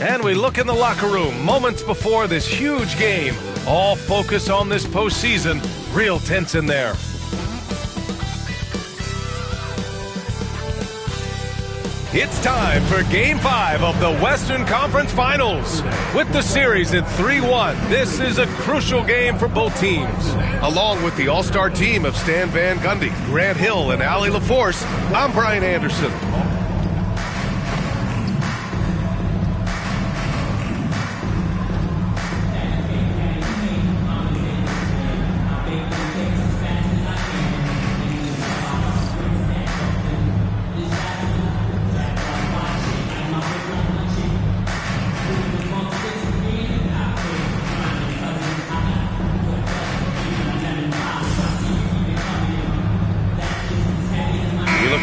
And we look in the locker room moments before this huge game. All focus on this postseason. Real tense in there. It's time for Game 5 of the Western Conference Finals. With the series at 3-1, this is a crucial game for both teams. Along with the all-star team of Stan Van Gundy, Grant Hill, and Allie LaForce, I'm Brian Anderson.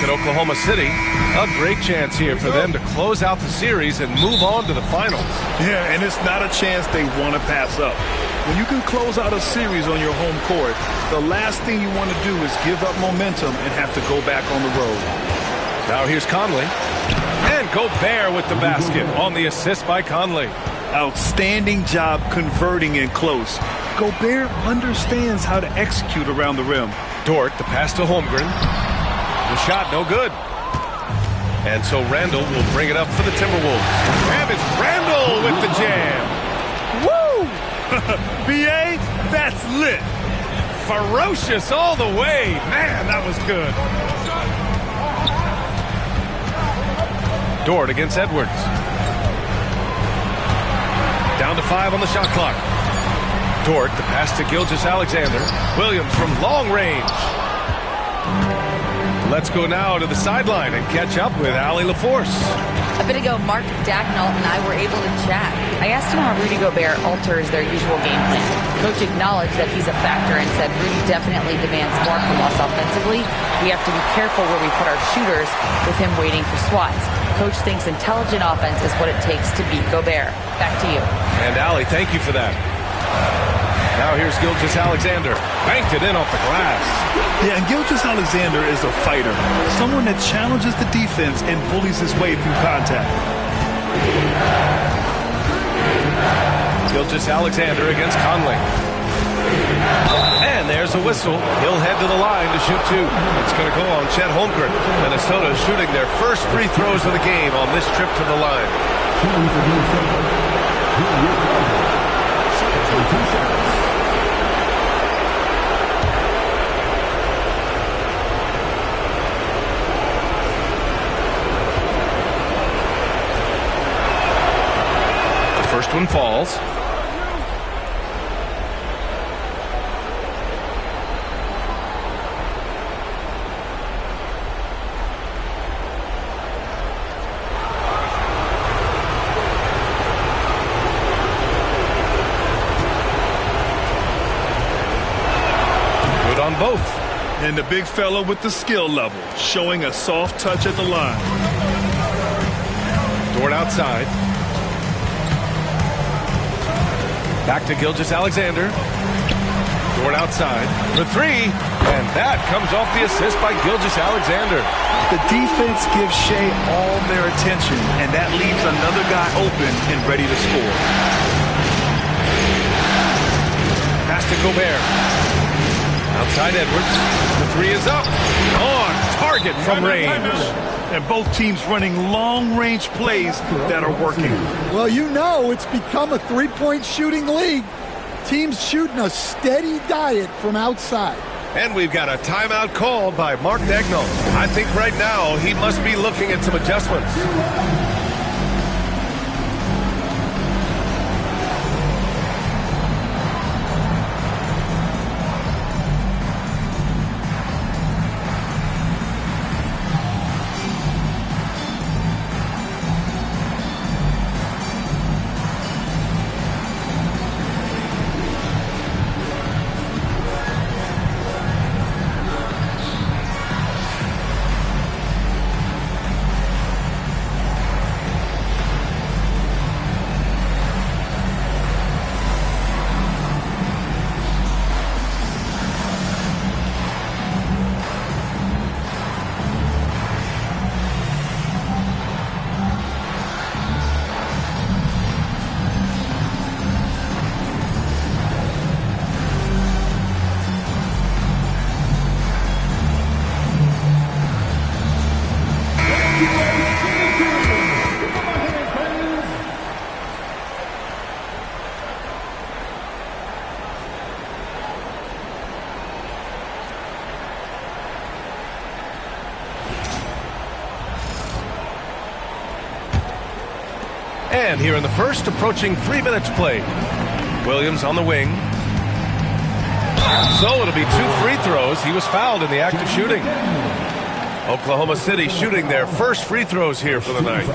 Oklahoma City, a great chance here for them to close out the series and move on to the finals. Yeah, and it's not a chance they want to pass up. When you can close out a series on your home court, the last thing you want to do is give up momentum and have to go back on the road. Now here's Conley. And Gobert with the basket on the assist by Conley. Outstanding job converting in close. Gobert understands how to execute around the rim. Dort, the pass to Holmgren. The shot, no good. And so Randall will bring it up for the Timberwolves. And it's Randall with the jam. Woo! B.A., that's lit. Ferocious all the way. Man, that was good. Dort against Edwards. Down to 5 on the shot clock. Dort, the pass to Gilgeous-Alexander. Williams from long range. Let's go now to the sideline and catch up with Allie LaForce. A bit ago, Mark Dagnall and I were able to chat. I asked him how Rudy Gobert alters their usual game plan. Coach acknowledged that he's a factor and said Rudy definitely demands more from us offensively. We have to be careful where we put our shooters with him waiting for swats. Coach thinks intelligent offense is what it takes to beat Gobert. Back to you. And Allie, thank you for that. Now here's Gilgeous-Alexander. Banked it in off the glass. Yeah, and Gilgeous-Alexander is a fighter. Someone that challenges the defense and bullies his way through contact. Gilgeous-Alexander against Conley. And there's a whistle. He'll head to the line to shoot 2. It's going to go on Chet Holmgren. Minnesota shooting their first free throws of the game on this trip to the line. First one falls. Good on both. And the big fella with the skill level, showing a soft touch at the line. Dort outside. Back to Gilgeous-Alexander. Dort outside for 3. And that comes off the assist by Gilgeous-Alexander. The defense gives Shea all their attention, and that leaves another guy open and ready to score. Pass to Gobert. Outside Edwards. The 3 is up. On target from range. And both teams running long-range plays that are working. Well, you know it's become a three-point shooting league. Teams shooting a steady diet from outside. And we've got a timeout called by Mark Dagnall. I think right now he must be looking at some adjustments. And here in the first, approaching 3 minutes played. Williams on the wing. So it'll be 2 free throws. He was fouled in the act of shooting. Oklahoma City shooting their first free throws here for the night.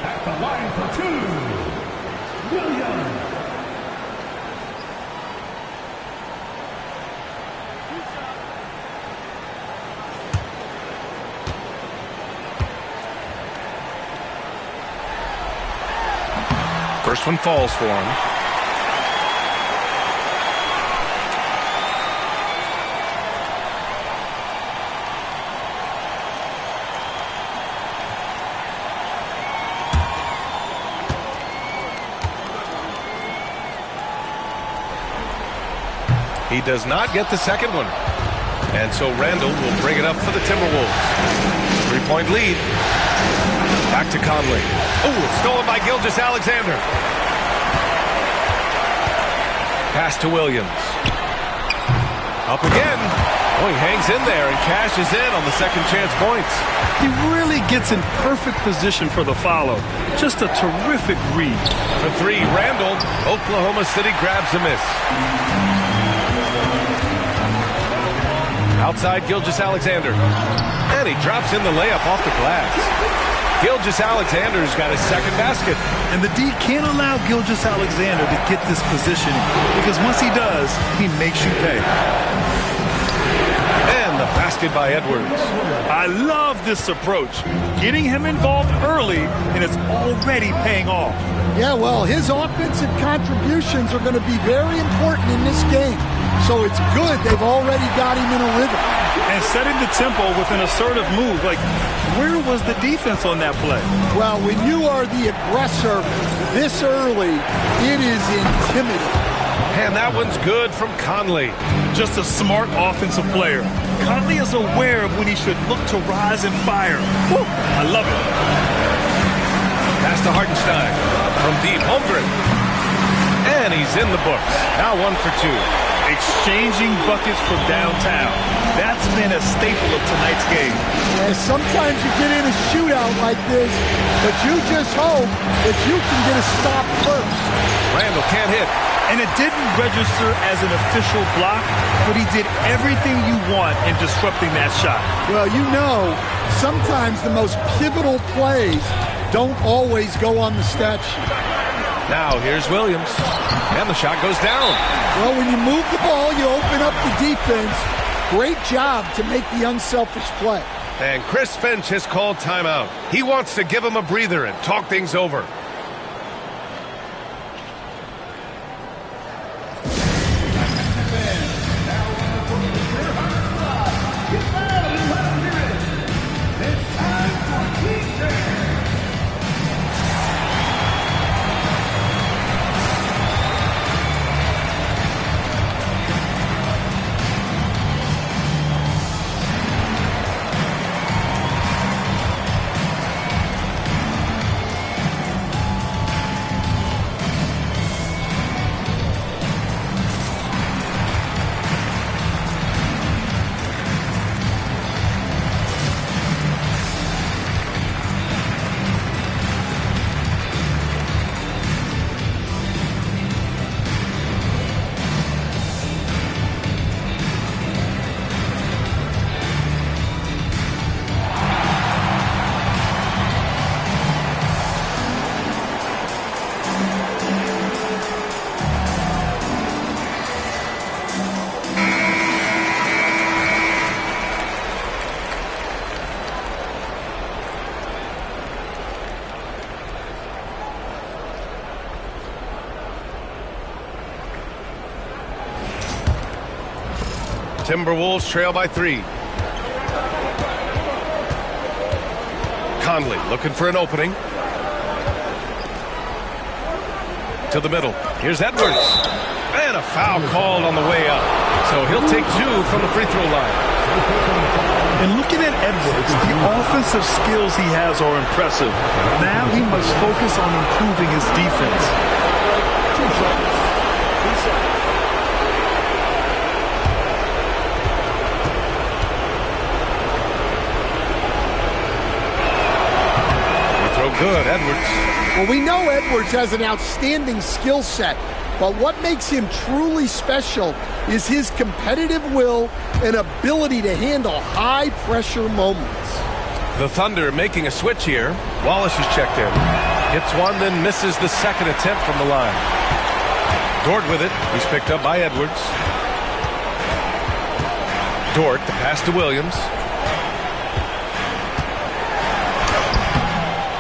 At the line for 2, Williams. First one falls for him. He does not get the second one. And so Randall will bring it up for the Timberwolves. 3-point lead. Back to Conley. Oh, it's stolen by Gilgeous-Alexander. Pass to Williams. Up again. Oh, he hangs in there and cashes in on the second chance points. He really gets in perfect position for the follow. Just a terrific read. For 3, Randall. Oklahoma City grabs a miss. Outside Gilgeous-Alexander. And he drops in the layup off the glass. Gilgeous-Alexander's got his second basket. And the D can't allow Gilgeous-Alexander to get this positioning, because once he does, he makes you pay. And the basket by Edwards. I love this approach. Getting him involved early, and it's already paying off. Yeah, well, his offensive contributions are going to be very important in this game. So it's good they've already got him in a rhythm. And setting the tempo with an assertive move. Like, where was the defense on that play? Well, when you are the aggressor this early, it is intimidating. And that one's good from Conley. Just a smart offensive player. Conley is aware of when he should look to rise and fire. Woo, I love it. Pass to Hartenstein. From deep, Holmgren. And he's in the books. Now 1 for 2. Exchanging buckets from downtown. That's been a staple of tonight's game. Yeah, sometimes you get in a shootout like this, but you just hope that you can get a stop first. Randall can't hit. And it didn't register as an official block, but he did everything you want in disrupting that shot. Well, you know, sometimes the most pivotal plays don't always go on the stat sheet. Now here's Williams. And the shot goes down. Well, when you move the ball, you open up the defense. Great job to make the unselfish play. And Chris Finch has called timeout. He wants to give him a breather and talk things over. Timberwolves trail by 3. Conley looking for an opening. To the middle. Here's Edwards. And a foul called on the way up. So he'll take 2 from the free throw line. And looking at Edwards, the offensive skills he has are impressive. Now he must focus on improving his defense. 2 seconds. 2 seconds. Good, Edwards. Well, we know Edwards has an outstanding skill set, but what makes him truly special is his competitive will and ability to handle high-pressure moments. The Thunder making a switch here. Wallace is checked in. Hits one, then misses the second attempt from the line. Dort with it. He's picked up by Edwards. Dort, the pass to Williams.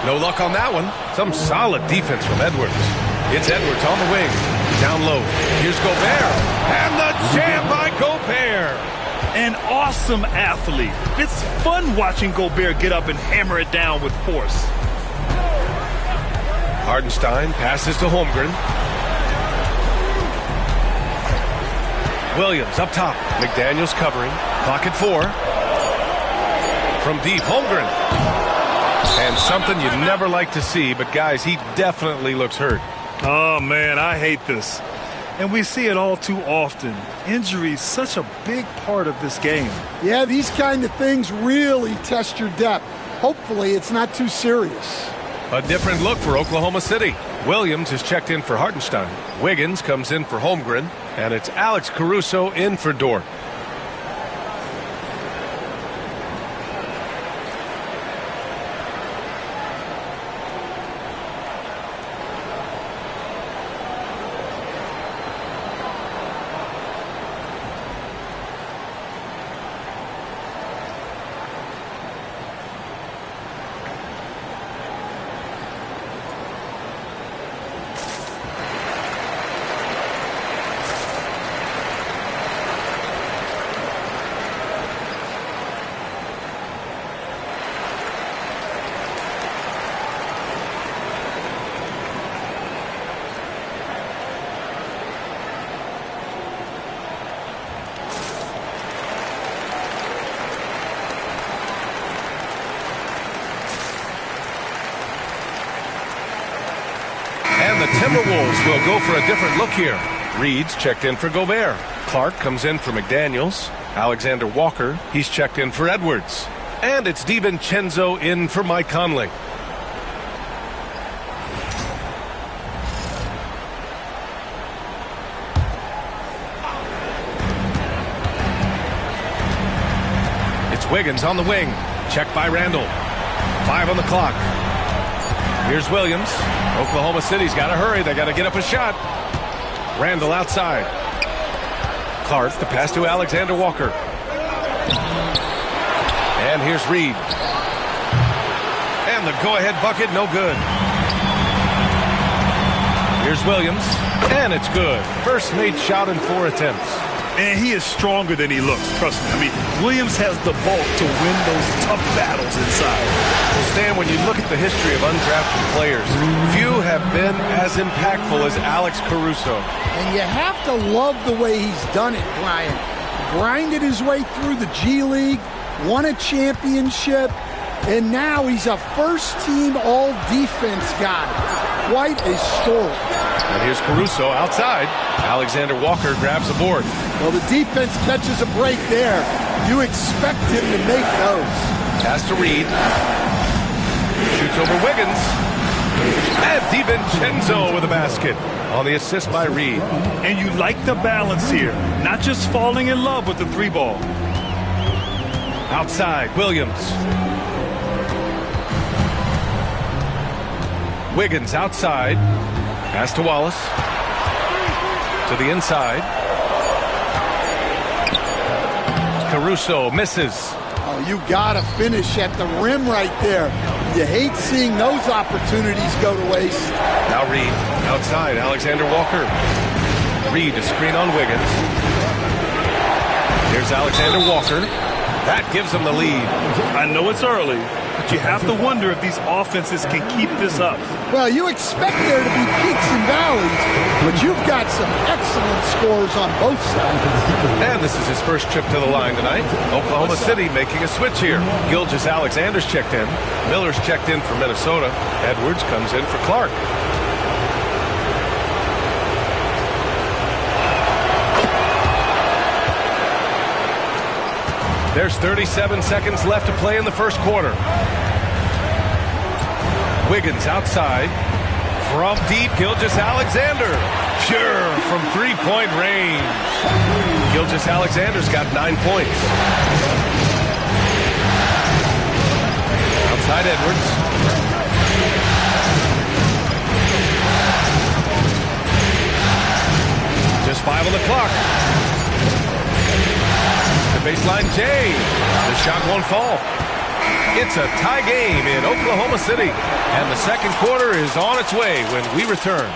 No luck on that one. Some solid defense from Edwards. It's Edwards on the wing. Down low. Here's Gobert. And the jam by Gobert. An awesome athlete. It's fun watching Gobert get up and hammer it down with force. Hardenstein passes to Holmgren. Williams up top. McDaniels covering. Clock at 4. From deep, Holmgren. And something you'd never like to see, but guys, he definitely looks hurt. Oh, man, I hate this. And we see it all too often. Injury such a big part of this game. Yeah, these kind of things really test your depth. Hopefully, it's not too serious. A different look for Oklahoma City. Williams is checked in for Hartenstein. Wiggins comes in for Holmgren. And it's Alex Caruso in for Dort. And the Timberwolves will go for a different look here. Reed's checked in for Gobert. Clark comes in for McDaniels. Alexander Walker, he's checked in for Edwards. And it's DiVincenzo in for Mike Conley. It's Wiggins on the wing. Checked by Randall. 5 on the clock. Here's Williams. Oklahoma City's got to hurry. They got to get up a shot. Randall outside. Clark, the pass to Alexander Walker. And here's Reed. And the go-ahead bucket, no good. Here's Williams. And it's good. First made shot in 4 attempts. And he is stronger than he looks, trust me. I mean, Williams has the bulk to win those tough battles inside. Well, Stan, when you look at the history of undrafted players, few have been as impactful as Alex Caruso. And you have to love the way he's done it, Brian. Grinded his way through the G League, won a championship, and now he's a first-team all-defense guy. Quite a story. And here's Caruso outside. Alexander Walker grabs the board. Well, the defense catches a break there. You expect him to make those. Pass to Reed. Shoots over Wiggins. And DiVincenzo with a basket on the assist by Reed. And you like the balance here. Not just falling in love with the 3-ball. Outside, Williams. Wiggins outside. Pass to Wallace. To the inside. Caruso misses. Oh, you gotta finish at the rim right there. You hate seeing those opportunities go to waste. Now Reed outside. Alexander Walker. Reed to screen on Wiggins. Here's Alexander Walker. That gives them the lead. I know it's early, but you have to wonder if these offenses can keep this up. Well, you expect there to be peaks and valleys, but you've got some excellent scores on both sides. And this is his first trip to the line tonight. Oklahoma City making a switch here. Gilgeous-Alexander's checked in. Miller's checked in for Minnesota. Edwards comes in for Clark. There's 37 seconds left to play in the first quarter. Wiggins outside. From deep, Gilgeous-Alexander. Pure from three-point range. Gilgeous-Alexander's got 9 points. Outside Edwards. Just 5 on the clock. The baseline, Jay. The shot won't fall. It's a tie game in Oklahoma City. And the second quarter is on its way when we return.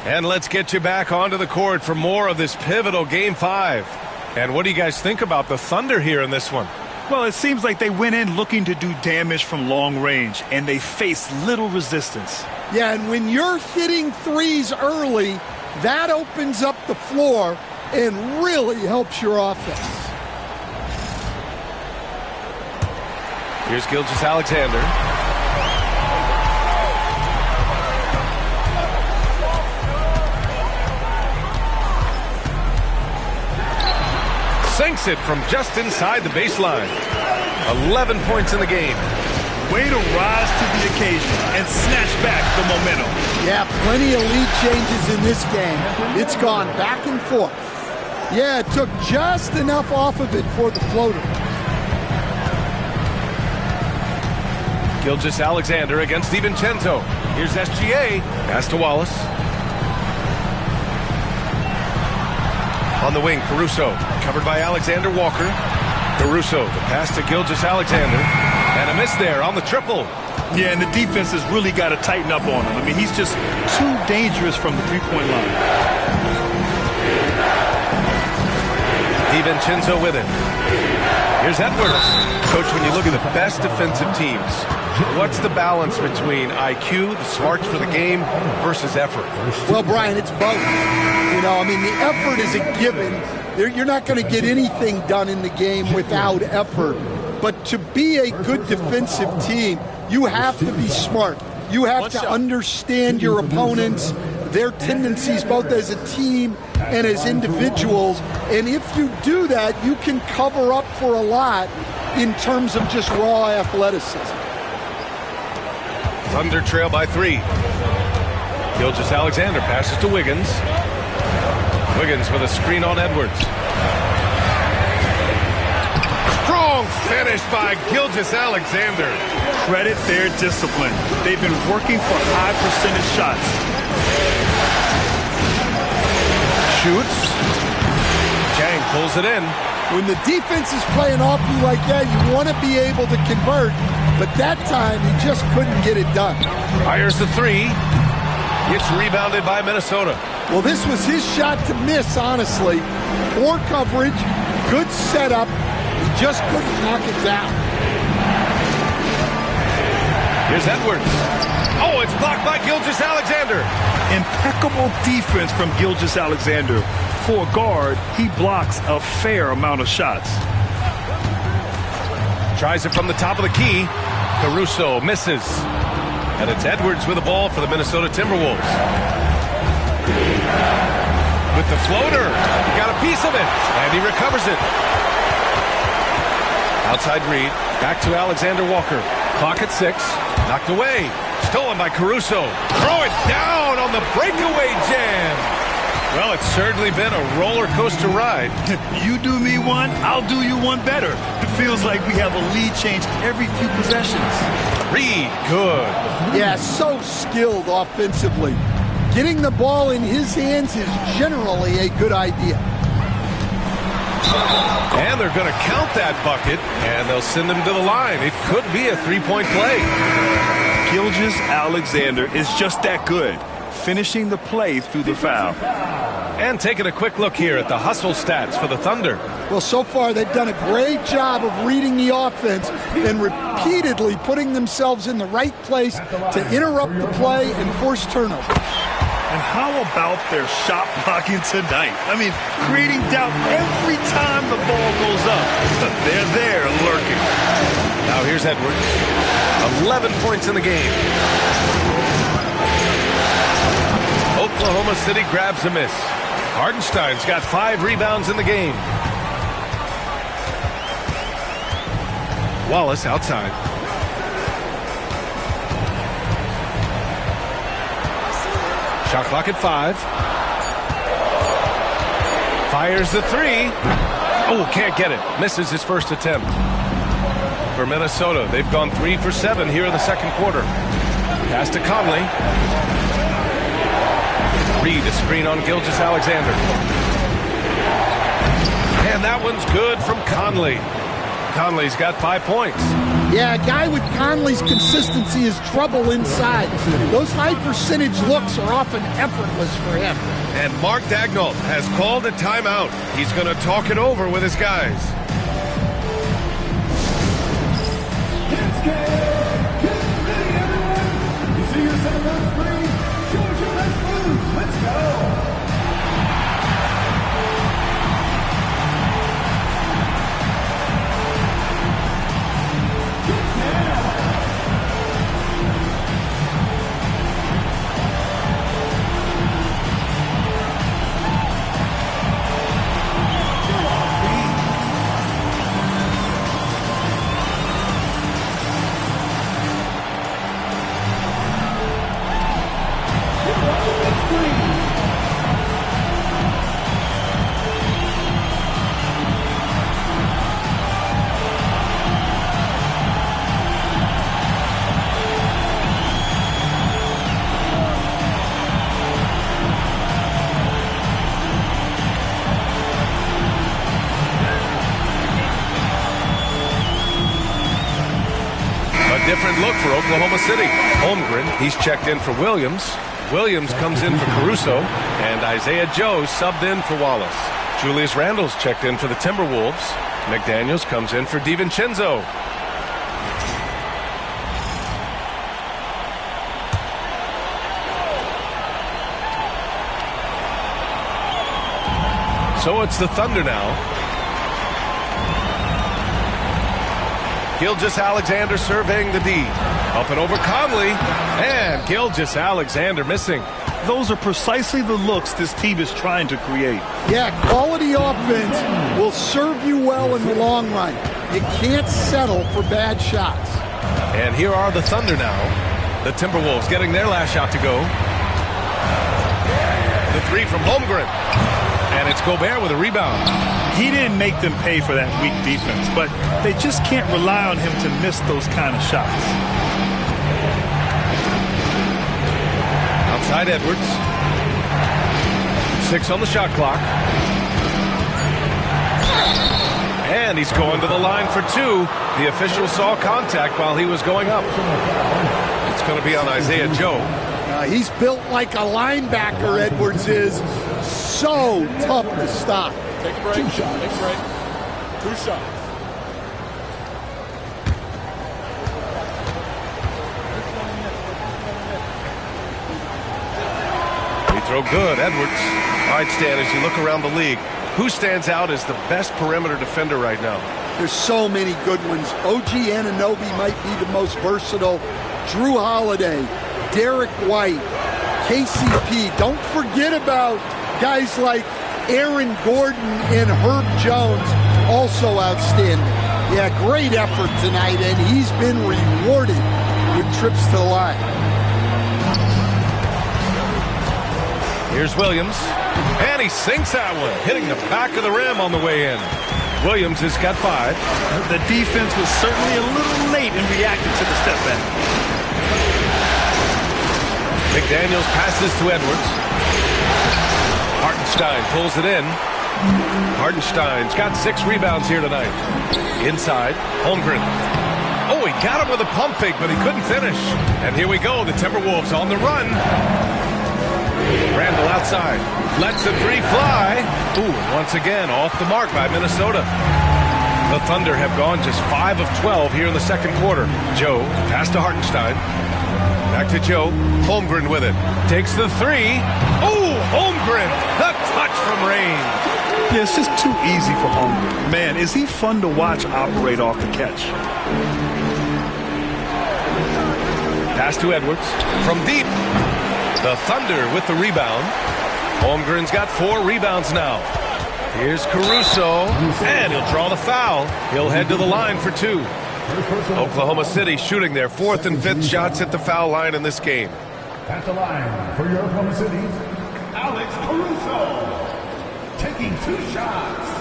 And let's get you back onto the court for more of this pivotal Game 5. And what do you guys think about the Thunder here in this one? Well, it seems like they went in looking to do damage from long range, and they faced little resistance. Yeah, and when you're hitting threes early, that opens up the floor and really helps your offense. Here's Gilgeous-Alexander. Sinks it from just inside the baseline. 11 points in the game. Way to rise to the occasion and snatch back the momentum. Yeah, plenty of lead changes in this game. It's gone back and forth. Yeah, it took just enough off of it for the floater. Gilgeous-Alexander against DiVincenzo. Here's SGA. Pass to Wallace. On the wing, Caruso, covered by Alexander Walker. Caruso, the pass to Gilgeous-Alexander. And a miss there on the triple. Yeah, and the defense has really got to tighten up on him. I mean, he's just too dangerous from the three-point line. DiVincenzo with it. Here's Edwards. Coach, when you look at the best defensive teams, what's the balance between IQ, the smarts for the game, versus effort? Well, Brian, it's both. You know, I mean, the effort is a given. You're not going to get anything done in the game without effort. But to be a good defensive team, you have to be smart. You have to understand your opponents, their tendencies, both as a team and as individuals. And if you do that, you can cover up for a lot in terms of just raw athleticism. Thunder trail by 3. Gilgeous-Alexander passes to Wiggins. Wiggins with a screen on Edwards. Strong finish by Gilgeous-Alexander. Credit their discipline. They've been working for high percentage shots. Shoots. Chang pulls it in. When the defense is playing off you like that, you want to be able to convert. But that time, he just couldn't get it done. Fires the 3. Gets rebounded by Minnesota. Well, this was his shot to miss, honestly. Poor coverage, good setup. He just couldn't knock it down. Here's Edwards. Oh, it's blocked by Gilgeous-Alexander. Impeccable defense from Gilgeous-Alexander. For a guard, he blocks a fair amount of shots. Tries it from the top of the key. Caruso misses. And it's Edwards with the ball for the Minnesota Timberwolves. With the floater. He got a piece of it. And he recovers it. Outside Reed. Back to Alexander Walker. Clock at 6. Knocked away. Stolen by Caruso. Throw it down on the breakaway jam. Well, it's certainly been a roller coaster ride. You do me one, I'll do you one better. It feels like we have a lead change every few possessions. Reed, good. Yeah, so skilled offensively. Getting the ball in his hands is generally a good idea. And they're going to count that bucket, and they'll send him to the line. It could be a three-point play. Gilgeous-Alexander is just that good, finishing the play through the foul. And taking a quick look here at the hustle stats for the Thunder. Well, so far they've done a great job of reading the offense and repeatedly putting themselves in the right place to interrupt the play and force turnovers. And How about their shot blocking tonight? I mean, creating doubt every time the ball goes up. But they're there lurking. Now here's Edwards. 11 points in the game. Oklahoma City grabs a miss. Hardenstein's got 5 rebounds in the game. Wallace outside. Shot clock at 5. Fires the 3. Oh, can't get it. Misses his first attempt. For Minnesota, they've gone 3 for 7 here in the second quarter. Pass to Conley. Reed, a screen on Gilgeous-Alexander. And that one's good from Conley. Conley's got 5 points. Yeah, a guy with Conley's consistency is trouble inside. Those high percentage looks are often effortless for him. And Mark Daigneault has called a timeout. He's going to talk it over with his guys. Get ready, everyone. You see yourself on screen? Show us your best moves. Let's go. Different look for Oklahoma City. Holmgren, he's checked in for Williams. Williams comes in for Caruso. And Isaiah Joe subbed in for Wallace. Julius Randle's checked in for the Timberwolves. McDaniels comes in for DiVincenzo. So it's the Thunder now. Gilgeous-Alexander surveying the D. Up and over Conley. And Gilgeous-Alexander missing. Those are precisely the looks this team is trying to create. Yeah, quality offense will serve you well in the long run. You can't settle for bad shots. And here are the Thunder now. The Timberwolves getting their last shot to go. The 3 from Holmgren. And it's Gobert with a rebound. He didn't make them pay for that weak defense, but they just can't rely on him to miss those kind of shots. Outside Edwards. 6 on the shot clock. And he's going to the line for 2. The official saw contact while he was going up. It's going to be on Isaiah Joe. He's built like a linebacker, Edwards is. So tough to stop. Take a break. Take a break. 2 shots. Free throw good, Edwards. All right, Stan, as you look around the league, who stands out as the best perimeter defender right now? There's so many good ones. OG Anunoby might be the most versatile. Drew Holiday, Derek White, KCP. Don't forget about guys like Aaron Gordon and Herb Jones, also outstanding. Yeah, great effort tonight, and he's been rewarded with trips to the line. Here's Williams, and he sinks that one, hitting the back of the rim on the way in. Williams has got 5. The defense was certainly a little late in reacting to the step back. McDaniels passes to Edwards. Hartenstein pulls it in. Hartenstein's got 6 rebounds here tonight. Inside, Holmgren. Oh, he got him with a pump fake, but he couldn't finish. And here we go, the Timberwolves on the run. Randle outside. Lets the 3 fly. Ooh, once again, off the mark by Minnesota. The Thunder have gone just 5 of 12 here in the second quarter. Joe, pass to Hartenstein. Back to Joe. Holmgren with it. Takes the three. Oh, Holmgren. The touch from range. Yeah, it's just too easy for Holmgren. Man, is he fun to watch operate off the catch. Pass to Edwards. From deep. The Thunder with the rebound. Holmgren's got 4 rebounds now. Here's Caruso. And he'll draw the foul. He'll head to the line for 2. Oklahoma City shooting their 4th and 5th shots at the foul line in this game. At the line for your Oklahoma City, Alex Caruso. Taking 2 shots.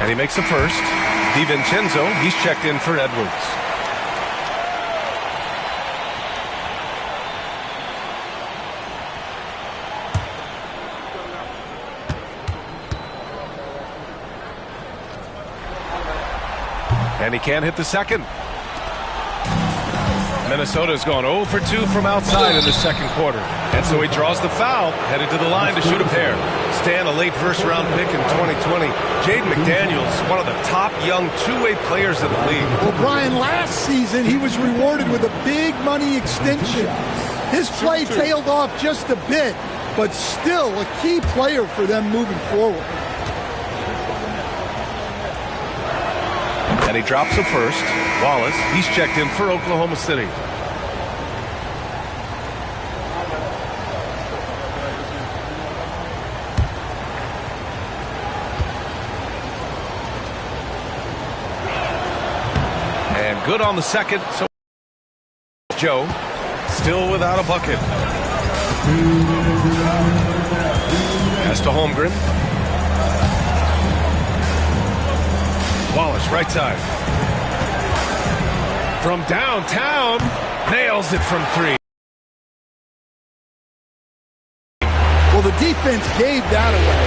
And he makes the first. DiVincenzo, he's checked in for Edwards. And he can't hit the second. Minnesota's gone 0 for 2 from outside in the second quarter. And so he draws the foul, headed to the line to shoot a pair. Stan, a late first-round pick in 2020. Jaden McDaniels, one of the top young two-way players in the league. Well, Brian, last season he was rewarded with a big money extension. His play tailed off just a bit, but still a key player for them moving forward. And he drops the first. Wallace, he's checked in for Oklahoma City. And good on the second. So Joe still without a bucket. Pass to Holmgren. Wallace, right side. From downtown, nails it from 3. Well, the defense gave that away.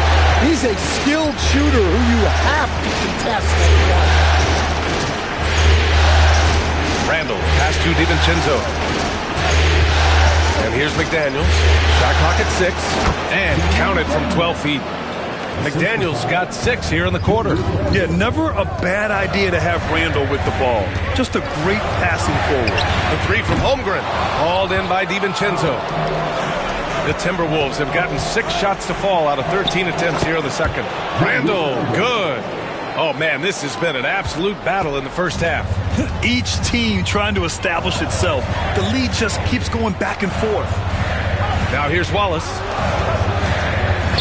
He's a skilled shooter who you have to contest at Randall, pass to DiVincenzo. And here's McDaniels. Shot clock at 6. And counted from 12 feet. McDaniels got 6 here in the quarter. Yeah, never a bad idea to have Randall with the ball. Just a great passing forward. The 3 from Holmgren, hauled in by DiVincenzo. The Timberwolves have gotten 6 shots to fall out of 13 attempts here in the second. Randall, good. Oh, man, this has been an absolute battle in the first half. Each team trying to establish itself. The lead just keeps going back and forth. Now here's Wallace.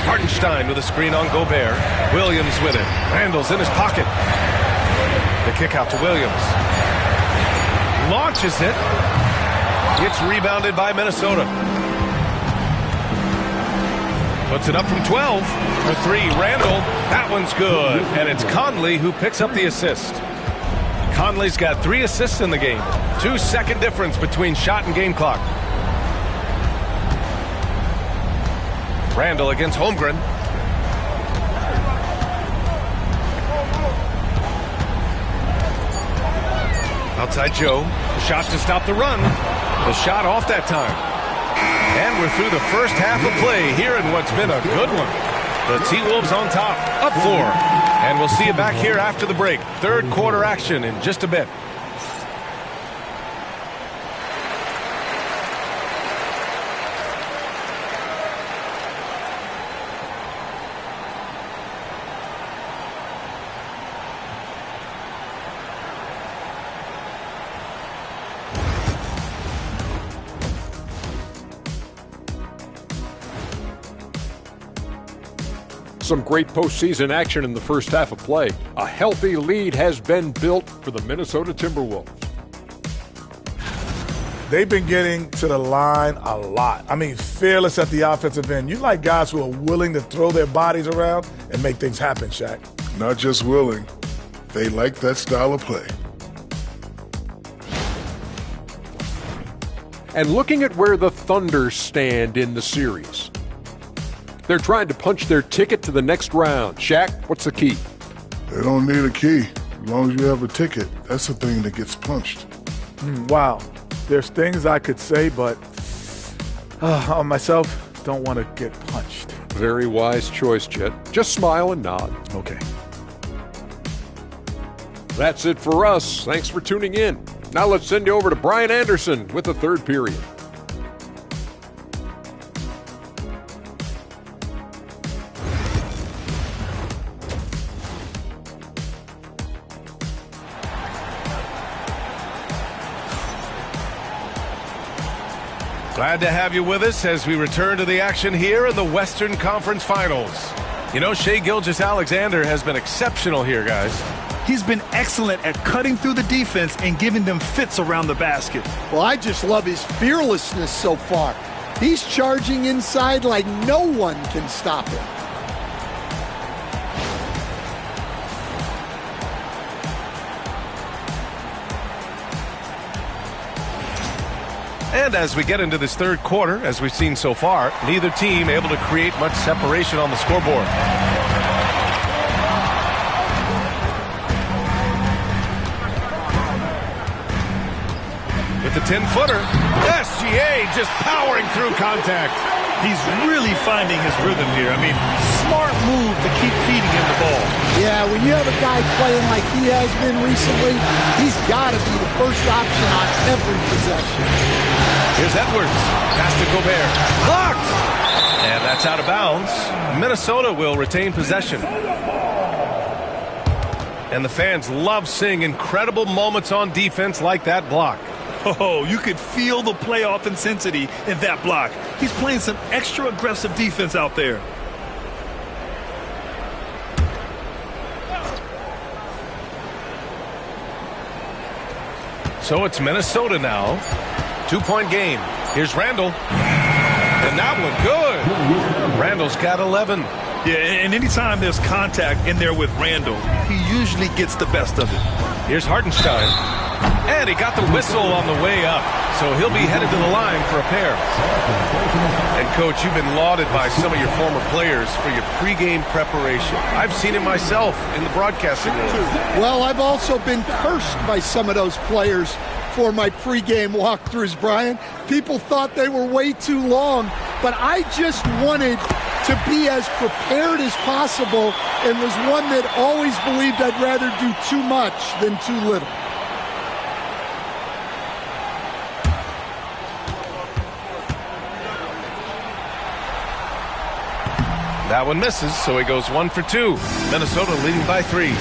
Hartenstein with a screen on Gobert. Williams with it. Randall's in his pocket. The kick out to Williams. Launches it. It's rebounded by Minnesota. Puts it up from 12. For 3, Randall. That one's good. And it's Conley who picks up the assist. Conley's got 3 assists in the game. 2-second difference between shot and game clock. Randall against Holmgren. Outside Joe. The shot to stop the run. The shot off that time. And we're through the first half of play here in what's been a good one. The T-Wolves on top, up 4. And we'll see you back here after the break. Third quarter action in just a bit. Some great postseason action in the first half of play. A healthy lead has been built for the Minnesota Timberwolves. They've been getting to the line a lot. I mean, fearless at the offensive end. You like guys who are willing to throw their bodies around and make things happen, Shaq. Not just willing, they like that style of play. And looking at where the Thunder stand in the series. They're trying to punch their ticket to the next round. Shaq, what's the key? They don't need a key. As long as you have a ticket, that's the thing that gets punched. Wow. There's things I could say, but I myself don't want to get punched. Very wise choice, Chet. Just smile and nod. Okay. That's it for us. Thanks for tuning in. Now let's send you over to Brian Anderson with the third period. Glad to have you with us as we return to the action here in the Western Conference Finals. You know, Shai Gilgeous-Alexander has been exceptional here, guys. He's been excellent at cutting through the defense and giving them fits around the basket. Well, I just love his fearlessness so far. He's charging inside like no one can stop him. And as we get into this third quarter, as we've seen so far, neither team able to create much separation on the scoreboard. With the 10-footer, SGA just powering through contact. He's really finding his rhythm here. I mean, smart move to keep feeding him the ball. Yeah, when you have a guy playing like he has been recently, he's got to be the first option on every possession. Here's Edwards. Pass to Gobert. Blocked! And that's out of bounds. Minnesota will retain possession. And the fans love seeing incredible moments on defense like that block. Oh, you could feel the playoff intensity in that block. He's playing some extra aggressive defense out there. So it's Minnesota now. 2-point game. Here's Randall. And that one good. Randall's got 11. Yeah, and anytime there's contact in there with Randall, he usually gets the best of it. Here's Hartenstein. And he got the whistle on the way up. So he'll be headed to the line for a pair. And, Coach, you've been lauded by some of your former players for your pregame preparation. I've seen it myself in the broadcasting room. Well, I've also been cursed by some of those players for my pregame walkthroughs, Brian. People thought they were way too long, but I just wanted to be as prepared as possible and was one that always believed I'd rather do too much than too little. That one misses, so he goes 1 for 2. Minnesota leading by 3. To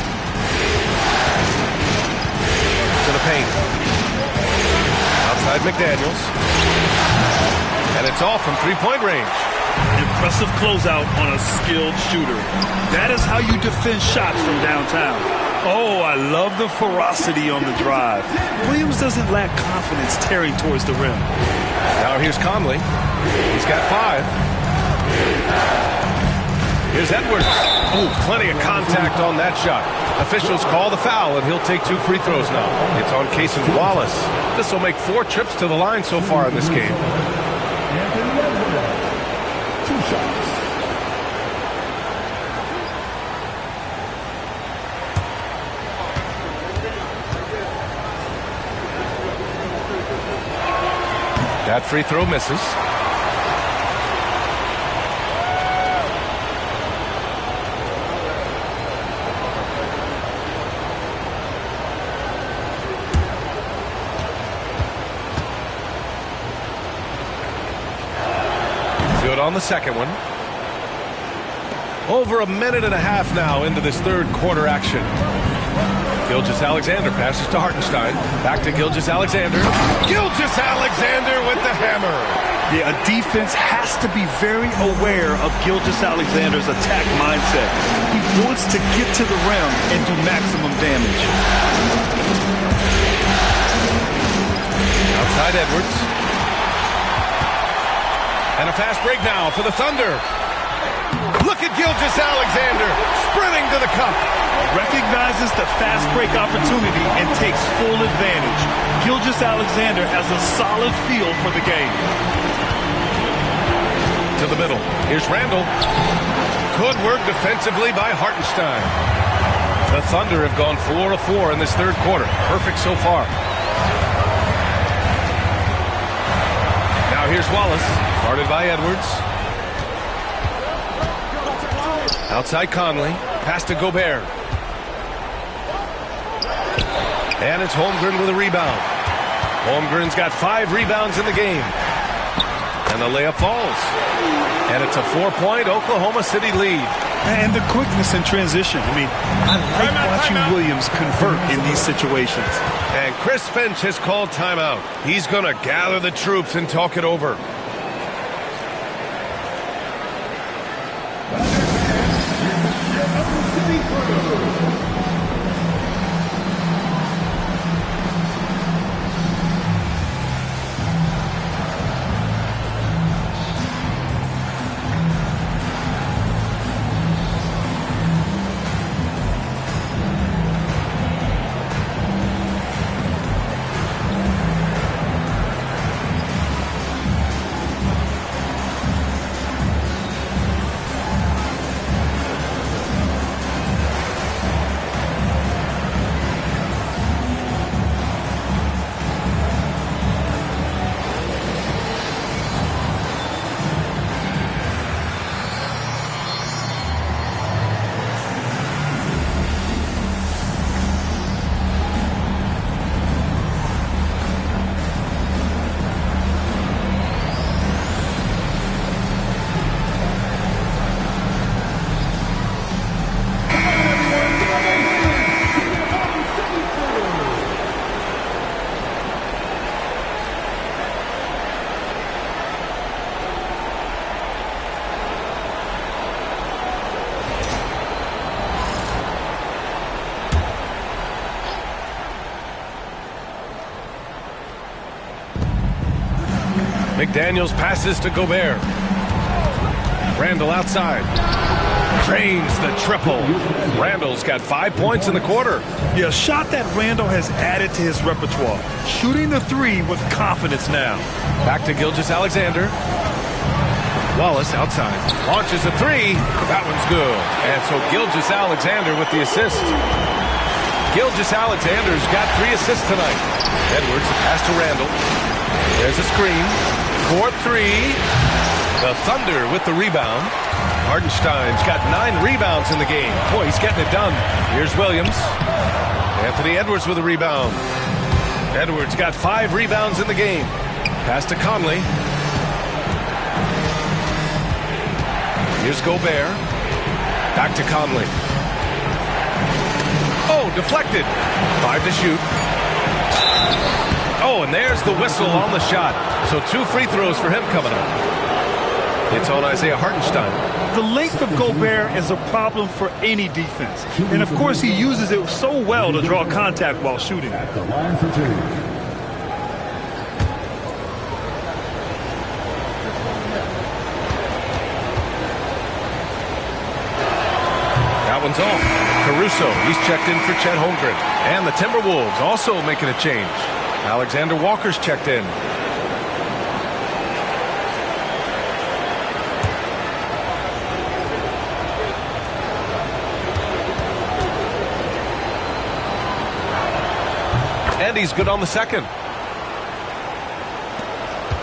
the paint. Outside McDaniels. And it's off from three-point range. Impressive closeout on a skilled shooter. That is how you defend shots from downtown. Oh, I love the ferocity on the drive. Williams doesn't lack confidence tearing towards the rim. Now here's Conley. He's got 5. Here's Edwards. Oh, plenty of contact on that shot. Officials call the foul, and he'll take 2 free throws now. It's on Cason Wallace. This will make 4 trips to the line so far in this game. 2 shots. That free throw misses. On the second one. Over a minute and a half now into this third quarter action. Gilgeous-Alexander passes to Hartenstein. Back to Gilgeous-Alexander. Gilgeous-Alexander with the hammer. Yeah, a defense has to be very aware of Gilgeous-Alexander's attack mindset. He wants to get to the rim and do maximum damage. Outside Edwards. And a fast break now for the Thunder. Look at Gilgeous-Alexander sprinting to the cup. Recognizes the fast break opportunity and takes full advantage. Gilgeous-Alexander has a solid feel for the game. To the middle. Here's Randall. Good work defensively by Hartenstein. The Thunder have gone 4 of 4 in this third quarter. Perfect so far. Now here's Wallace. Guarded by Edwards. Outside Conley. Pass to Gobert. And it's Holmgren with a rebound. Holmgren's got 5 rebounds in the game. And the layup falls. And it's a 4-point Oklahoma City lead. And the quickness in transition. I mean, I like watching Williams convert in these situations. And Chris Finch has called timeout. He's going to gather the troops and talk it over. McDaniels passes to Gobert. Randall outside. Cranes the triple. Randall's got 5 points in the quarter. Yeah, a shot that Randall has added to his repertoire. Shooting the 3 with confidence now. Back to Gilgeous-Alexander. Wallace outside. Launches a 3. That one's good. And so Gilgeous-Alexander with the assist. Gilgeous-Alexander's got 3 assists tonight. Edwards, a pass to Randall. There's a screen. 4-3. The Thunder with the rebound. Hartenstein's got 9 rebounds in the game. Boy, he's getting it done. Here's Williams. Anthony Edwards with a rebound. Edwards got 5 rebounds in the game. Pass to Conley. Here's Gobert. Back to Conley. Oh, deflected. 5 to shoot. Oh, and there's the whistle on the shot. So 2 free throws for him coming up. It's on Isaiah Hartenstein. The length of Gobert is a problem for any defense. And, of course, he uses it so well to draw contact while shooting. At the line for 2. That one's off. Caruso, he's checked in for Chet Holmgren. And the Timberwolves also making a change. Alexander Walker's checked in. And he's good on the second.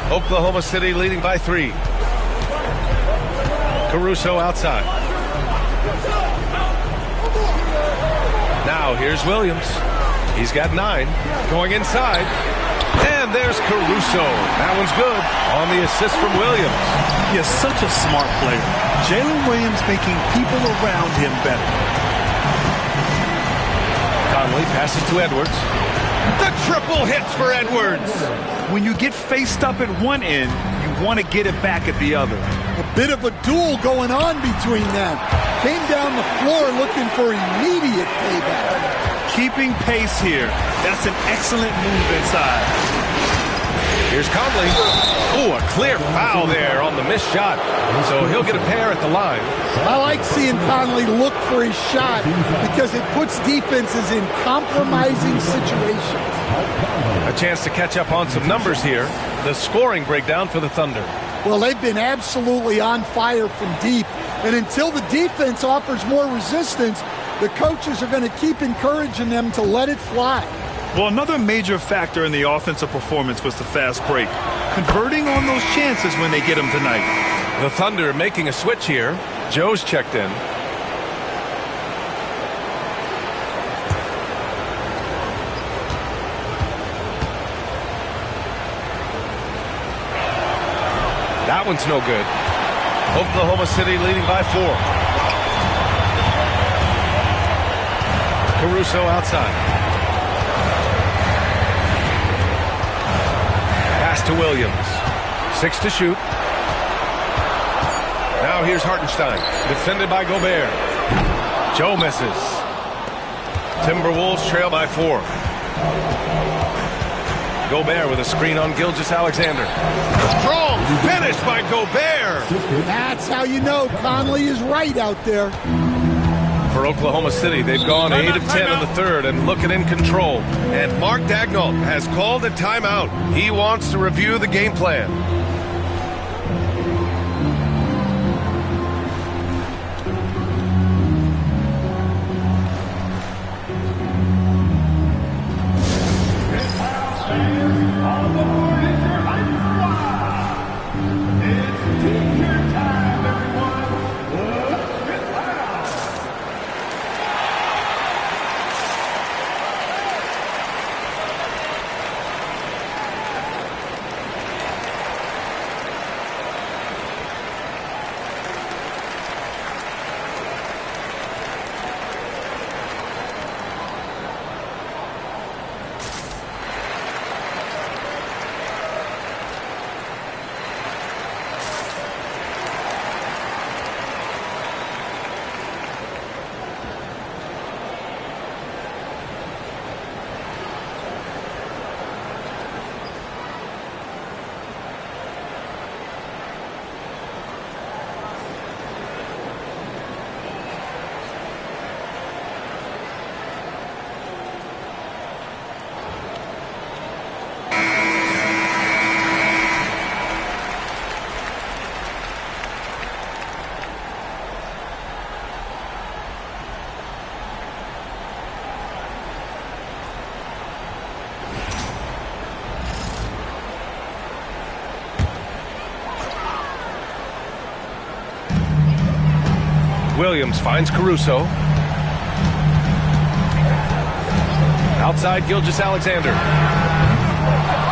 Oklahoma City leading by 3. Caruso outside. Now here's Williams. He's got 9. Going inside. And there's Caruso. That one's good on the assist from Williams. He is such a smart player. Jalen Williams making people around him better. Conley passes to Edwards. The triple hits for Edwards. When you get faced up at one end, you want to get it back at the other. A bit of a duel going on between them. Came down the floor looking for immediate payback. Keeping pace here. That's an excellent move inside. Here's Conley. Oh, a clear foul there on the missed shot. So he'll get a pair at the line. I like seeing Conley look for his shot because it puts defenses in compromising situations. A chance to catch up on some numbers here. The scoring breakdown for the Thunder. Well, they've been absolutely on fire from deep. And until the defense offers more resistance, the coaches are going to keep encouraging them to let it fly. Well, another major factor in the offensive performance was the fast break. Converting on those chances when they get them tonight. The Thunder making a switch here. Joe's checked in. That one's no good. Oklahoma City leading by 4. Caruso outside. Pass to Williams. 6 to shoot. Now here's Hartenstein. Defended by Gobert. Joe misses. Timberwolves trail by 4. Gobert with a screen on Gilgeous-Alexander. Strong finish by Gobert. That's how you know Conley is right out there. For Oklahoma City, they've gone 8 of 10 in the third and looking in control. And Mark Daigneault has called a timeout. He wants to review the game plan. Williams finds Caruso. Outside Gilgeous-Alexander.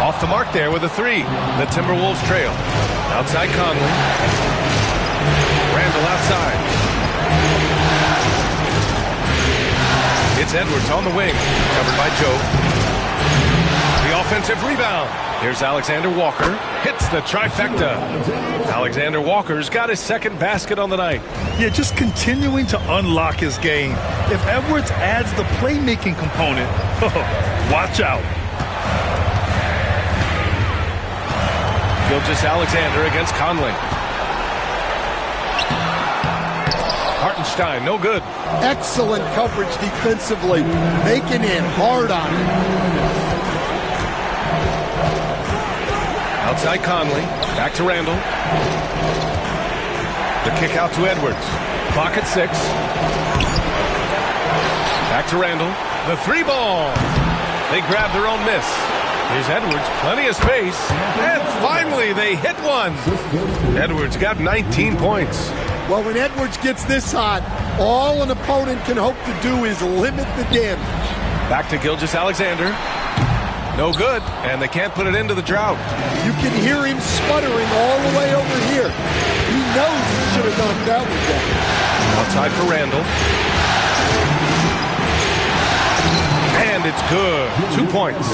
Off the mark there with a 3. The Timberwolves trail. Outside Conley. Randall outside. It's Edwards on the wing. Covered by Joe. The offensive rebound. Here's Alexander Walker. Hits the trifecta. Alexander Walker's got his second basket on the night. Yeah, just continuing to unlock his game. If Edwards adds the playmaking component, watch out. Gilgeous-Alexander against Conley. Hartenstein, no good. Excellent coverage defensively. Making it hard on him. Outside Conley. Back to Randall. The kick out to Edwards. Clock at 6. Back to Randall. The 3-ball. They grab their own miss. Here's Edwards. Plenty of space. And finally they hit one. Edwards got 19 points. Well, when Edwards gets this hot, all an opponent can hope to do is limit the damage. Back to Gilgeous-Alexander. No good, and they can't put it into the drought. You can hear him sputtering all the way over here. He knows he should have knocked out with that. Outside for Randall. And it's good. 2 points.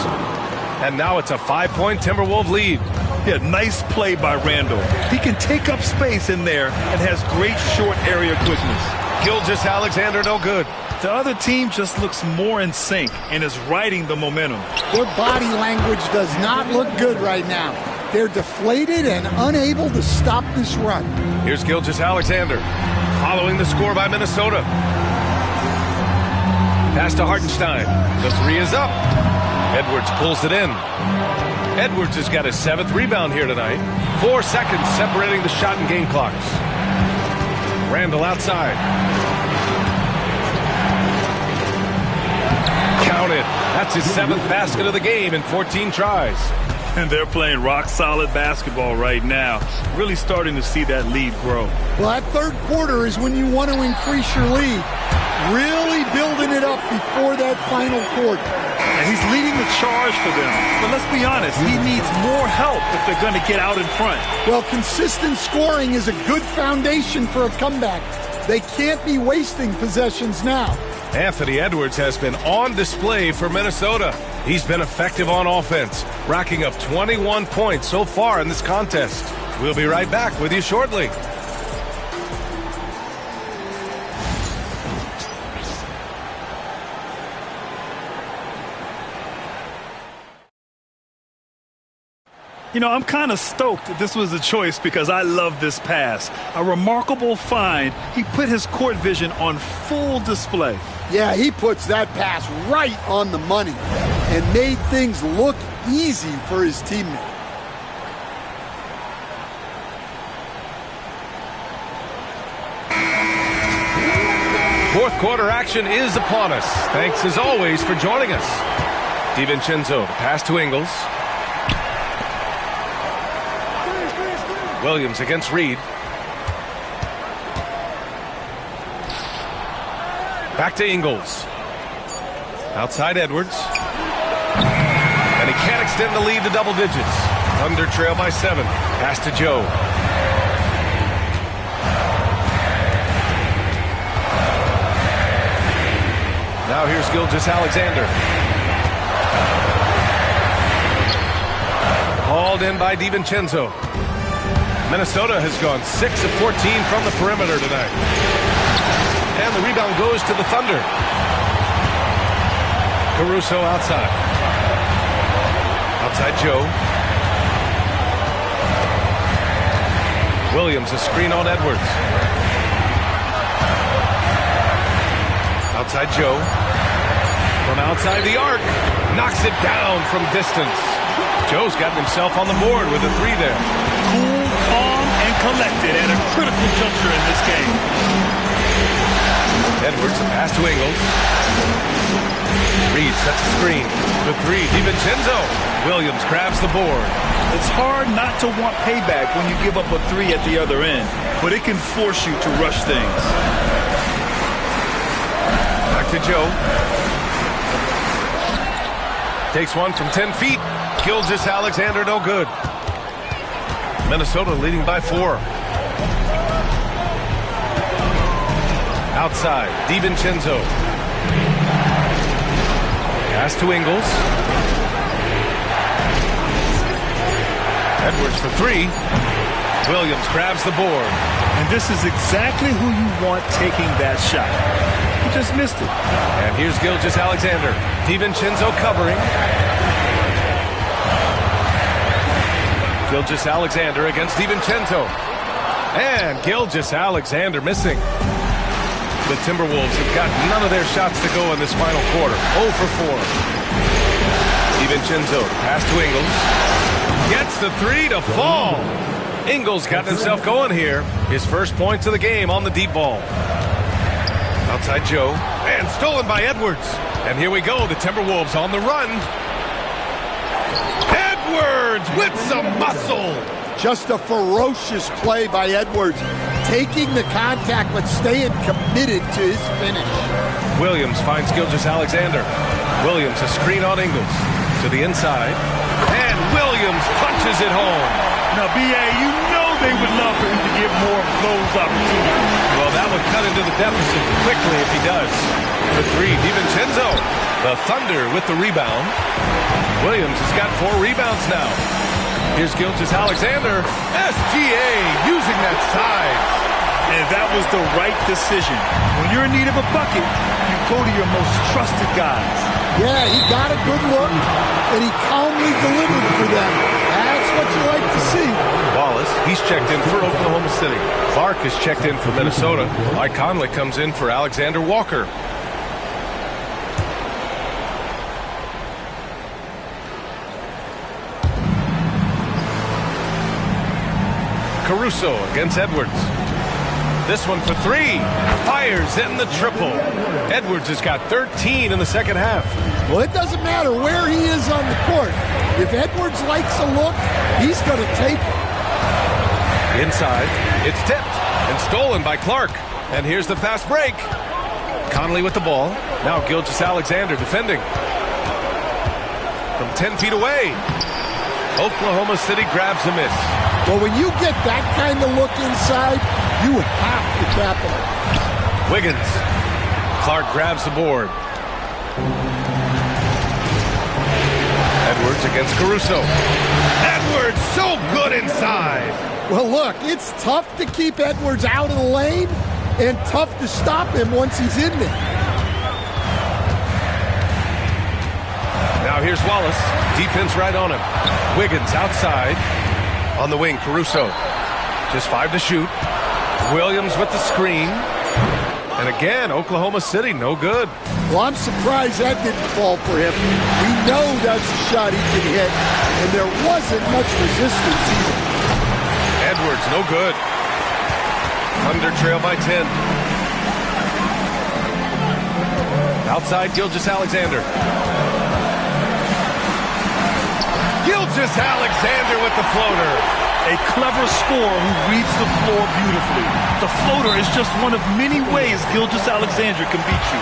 And now it's a 5-point Timberwolves lead. Yeah, nice play by Randall. He can take up space in there and has great short area quickness. Gilgeous-Alexander, no good. The other team just looks more in sync and is riding the momentum. Their body language does not look good right now. They're deflated and unable to stop this run. Here's Gilgeous-Alexander following the score by Minnesota. Pass to Hartenstein. The 3 is up. Edwards pulls it in. Edwards has got his 7th rebound here tonight. 4 seconds separating the shot and game clocks. Randall outside. Counted. That's his 7th basket of the game in 14 tries. And they're playing rock-solid basketball right now. Really starting to see that lead grow. Well, that third quarter is when you want to increase your lead. Really building it up before that final quarter. And he's leading the charge for them. But let's be honest, he needs more help if they're going to get out in front. Well, consistent scoring is a good foundation for a comeback. They can't be wasting possessions now. Anthony Edwards has been on display for Minnesota. He's been effective on offense, racking up 21 points so far in this contest. We'll be right back with you shortly. You know, I'm kind of stoked that this was a choice because I love this pass. A remarkable find. He put his court vision on full display. Yeah, he puts that pass right on the money and made things look easy for his teammate. Fourth quarter action is upon us. Thanks as always for joining us. DiVincenzo, the pass to Ingles. Williams against Reed. Back to Ingles. Outside Edwards. And he can't extend the lead to double digits. Thunder trail by 7. Pass to Joe. Now here's Gilgeous-Alexander. Hauled in by DiVincenzo. Minnesota has gone 6 of 14 from the perimeter tonight. And the rebound goes to the Thunder. Caruso outside. Outside Joe. Williams, a screen on Edwards. Outside Joe. From outside the arc. Knocks it down from distance. Joe's gotten himself on the board with a 3 there. Cool, calm, and collected at a critical juncture in this game. Edwards, a pass to Ingles. Reed sets a screen. The 3, DiVincenzo. Williams grabs the board. It's hard not to want payback when you give up a 3 at the other end, but it can force you to rush things. Back to Joe. Takes one from 10 feet. Gilgeous-Alexander, no good. Minnesota leading by 4. Outside, DiVincenzo. Pass to Ingles. Edwards for 3. Williams grabs the board. And this is exactly who you want taking that shot. He just missed it. And here's Gilgeous-Alexander. DiVincenzo covering. Gilgeous-Alexander against DiVincenzo. And Gilgeous-Alexander missing. The Timberwolves have got none of their shots to go in this final quarter. 0 for 4. DiVincenzo, pass to Ingles. Gets the 3 to fall. Ingles got himself going here. His first points of the game on the deep ball. Outside Joe. And stolen by Edwards. And here we go, the Timberwolves on the run. Edwards with some muscle. Just a ferocious play by Edwards. Taking the contact, but staying committed to his finish. Williams finds Gilgeous-Alexander. Williams, a screen on Ingles. To the inside. And Williams punches it home. Now, B.A., you know they would love for him to get more of those opportunities. Well, that would cut into the deficit quickly if he does. The 3, DiVincenzo. The Thunder with the rebound. Williams has got 4 rebounds now. Here's Gilgeous-Alexander. SGA using that size. And that was the right decision. When you're in need of a bucket, you go to your most trusted guys. Yeah, he got a good look, and he calmly delivered for them. That's what you like to see. Wallace, he's checked in for Oklahoma City. Clark is checked in for Minnesota. Mike Conley comes in for Alexander Walker. Caruso against Edwards. This one for three. Fires in the triple. Edwards has got 13 in the second half. Well, it doesn't matter where he is on the court. If Edwards likes a look, he's going to take it. Inside, it's tipped and stolen by Clark. And here's the fast break. Conley with the ball. Now Gilgeous-Alexander defending. From 10 feet away. Oklahoma City grabs a miss. Well, when you get that kind of look inside, you have to capitalize. Wiggins. Clark grabs the board. Edwards against Caruso. Edwards so good inside. Well, look, it's tough to keep Edwards out of the lane and tough to stop him once he's in there. Now here's Wallace. Defense right on him. Wiggins outside. On the wing, Caruso. Just 5 to shoot. Williams with the screen. And again, Oklahoma City, no good. Well, I'm surprised that didn't fall for him. We know that's a shot he can hit, and there wasn't much resistance either. Edwards, no good. Thunder trail by 10. Outside, Gilgeous-Alexander. Gilgeous-Alexander with the floater. A clever scorer who reads the floor beautifully. The floater is just one of many ways Gilgeous-Alexander can beat you.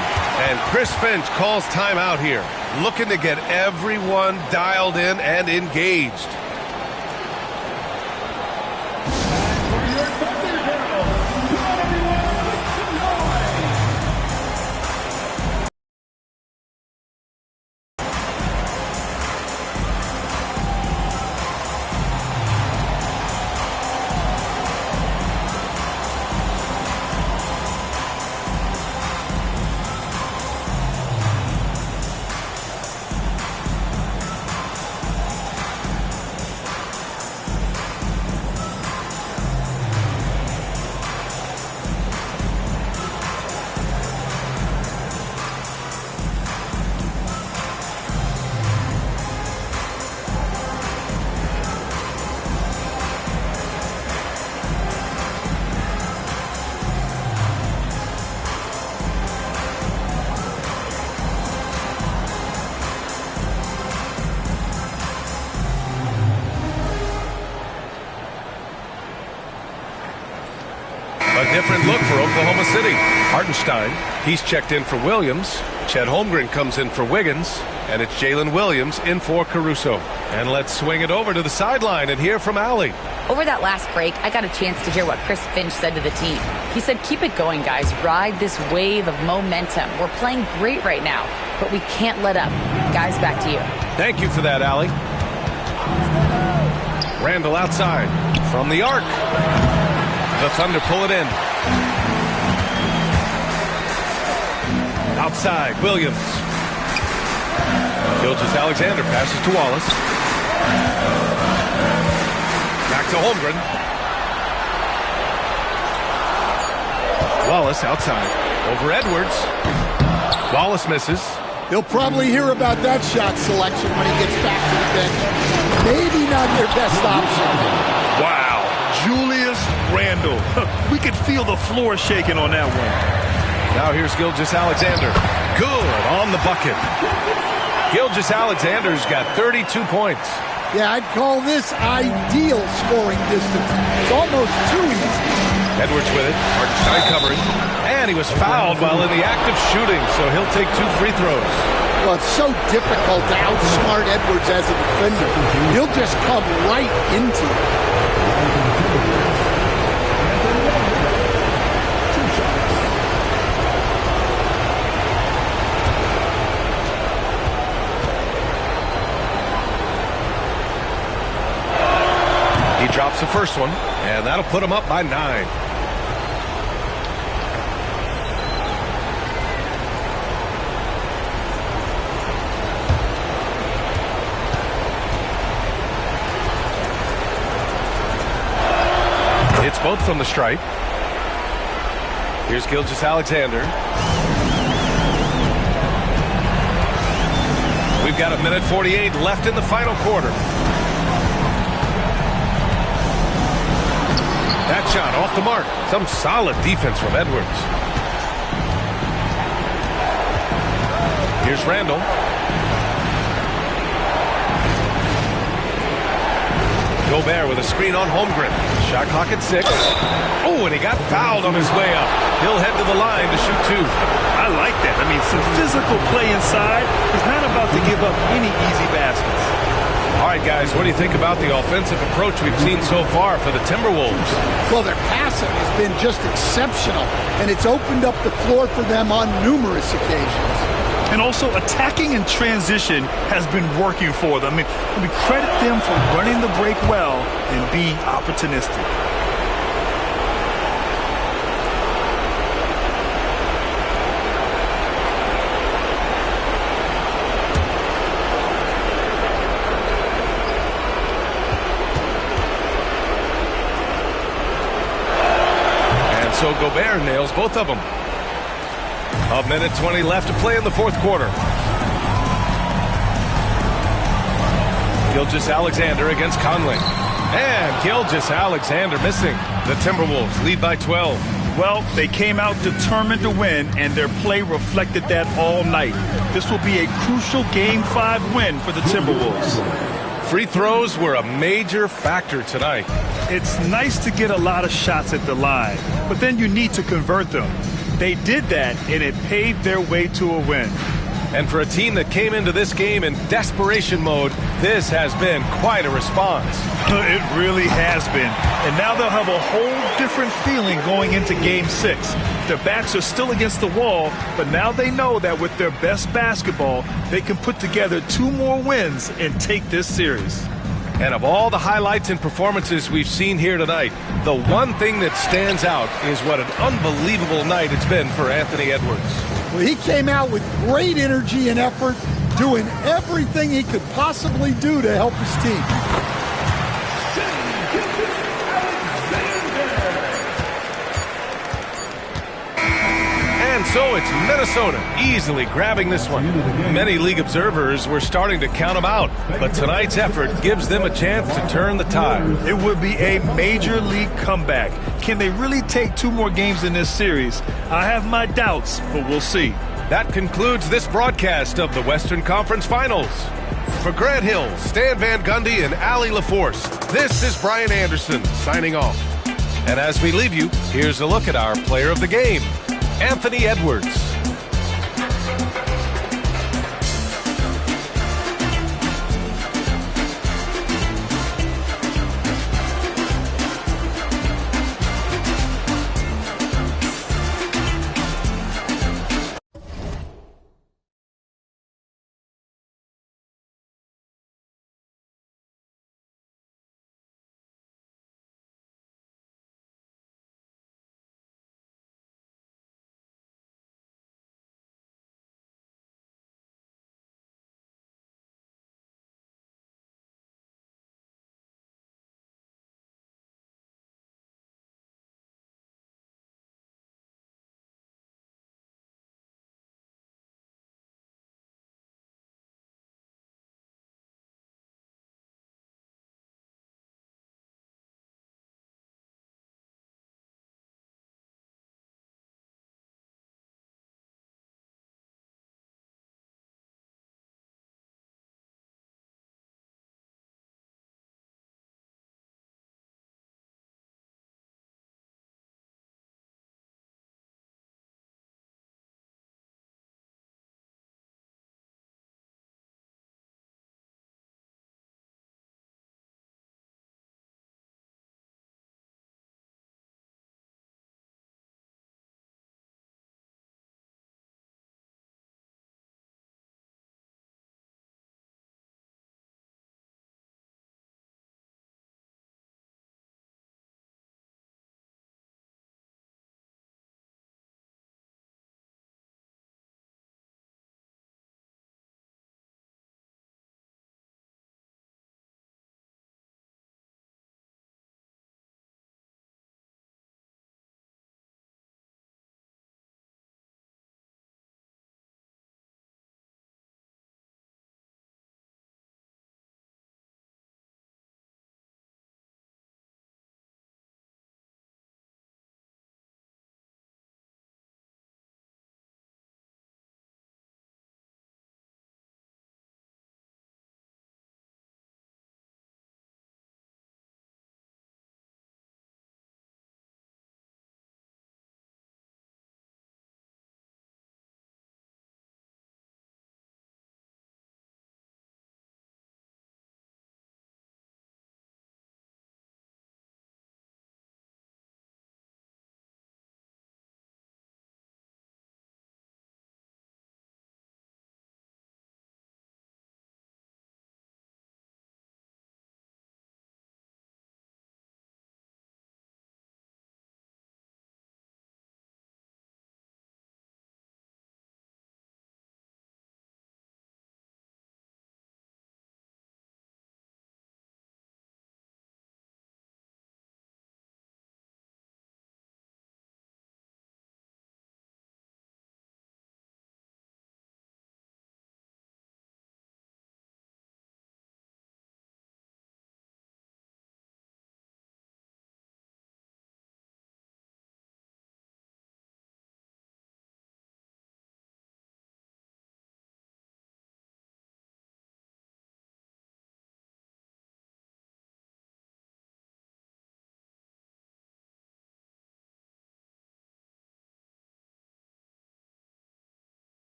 And Chris Finch calls timeout here, looking to get everyone dialed in and engaged. A different look for Oklahoma City. Hartenstein, he's checked in for Williams. Chet Holmgren comes in for Wiggins. And it's Jalen Williams in for Caruso. And let's swing it over to the sideline and hear from Allie. Over that last break, I got a chance to hear what Chris Finch said to the team. He said, keep it going, guys. Ride this wave of momentum. We're playing great right now, but we can't let up. Guys, back to you. Thank you for that, Allie. Randall outside from the arc. The Thunder pull it in. Outside, Williams. Gilgeous-Alexander passes to Wallace. Back to Holmgren. Wallace outside. Over Edwards. Wallace misses. He'll probably hear about that shot selection when he gets back to the bench. Maybe not their best option. Wow. Julius Randle. We could feel the floor shaking on that one. Now here's Gilgeous-Alexander. Good on the bucket. Gilgeous-Alexander's got 32 points. Yeah, I'd call this ideal scoring distance. It's almost too easy. Edwards with it. Hartenstein covering. And he was fouled while in the act of shooting, so he'll take 2 free throws. Well, it's so difficult to outsmart Edwards as a defender. He'll just come right into it. He drops the first one, and that'll put him up by 9. It's both from the stripe. Here's Gilgeous-Alexander. We've got 1:48 left in the final quarter. That shot off the mark. Some solid defense from Edwards. Here's Randall. Gobert with a screen on Holmgren. Shot clock at 6. Oh, and he got fouled on his way up. He'll head to the line to shoot 2. I like that. I mean, some physical play inside. He's not about to give up any easy baskets. All right, guys, what do you think about the offensive approach we've seen so far for the Timberwolves? Well, their passing has been just exceptional, and it's opened up the floor for them on numerous occasions. And also, attacking in transition has been working for them. I mean, credit them for running the break well and being opportunistic. And so Gobert nails both of them. A minute 20 left to play in the fourth quarter. Gilgeous-Alexander against Conley. And Gilgeous-Alexander missing. The Timberwolves lead by 12. Well, they came out determined to win, and their play reflected that all night. This will be a crucial Game 5 win for the Timberwolves. Free throws were a major factor tonight. It's nice to get a lot of shots at the line, but then you need to convert them. They did that, and it paved their way to a win. And for a team that came into this game in desperation mode, this has been quite a response. It really has been. And now they'll have a whole different feeling going into Game 6. Their backs are still against the wall, but now they know that with their best basketball, they can put together 2 more wins and take this series. And of all the highlights and performances we've seen here tonight, the one thing that stands out is what an unbelievable night it's been for Anthony Edwards. Well, he came out with great energy and effort, doing everything he could possibly do to help his team. And so it's Minnesota easily grabbing this one. Many league observers were starting to count them out, but tonight's effort gives them a chance to turn the tide. It would be a major league comeback. Can they really take 2 more games in this series? I have my doubts, but we'll see. That concludes this broadcast of the Western Conference Finals. For Grant Hill, Stan Van Gundy, and Allie LaForce, this is Brian Anderson signing off. And as we leave you, here's a look at our player of the game, Anthony Edwards.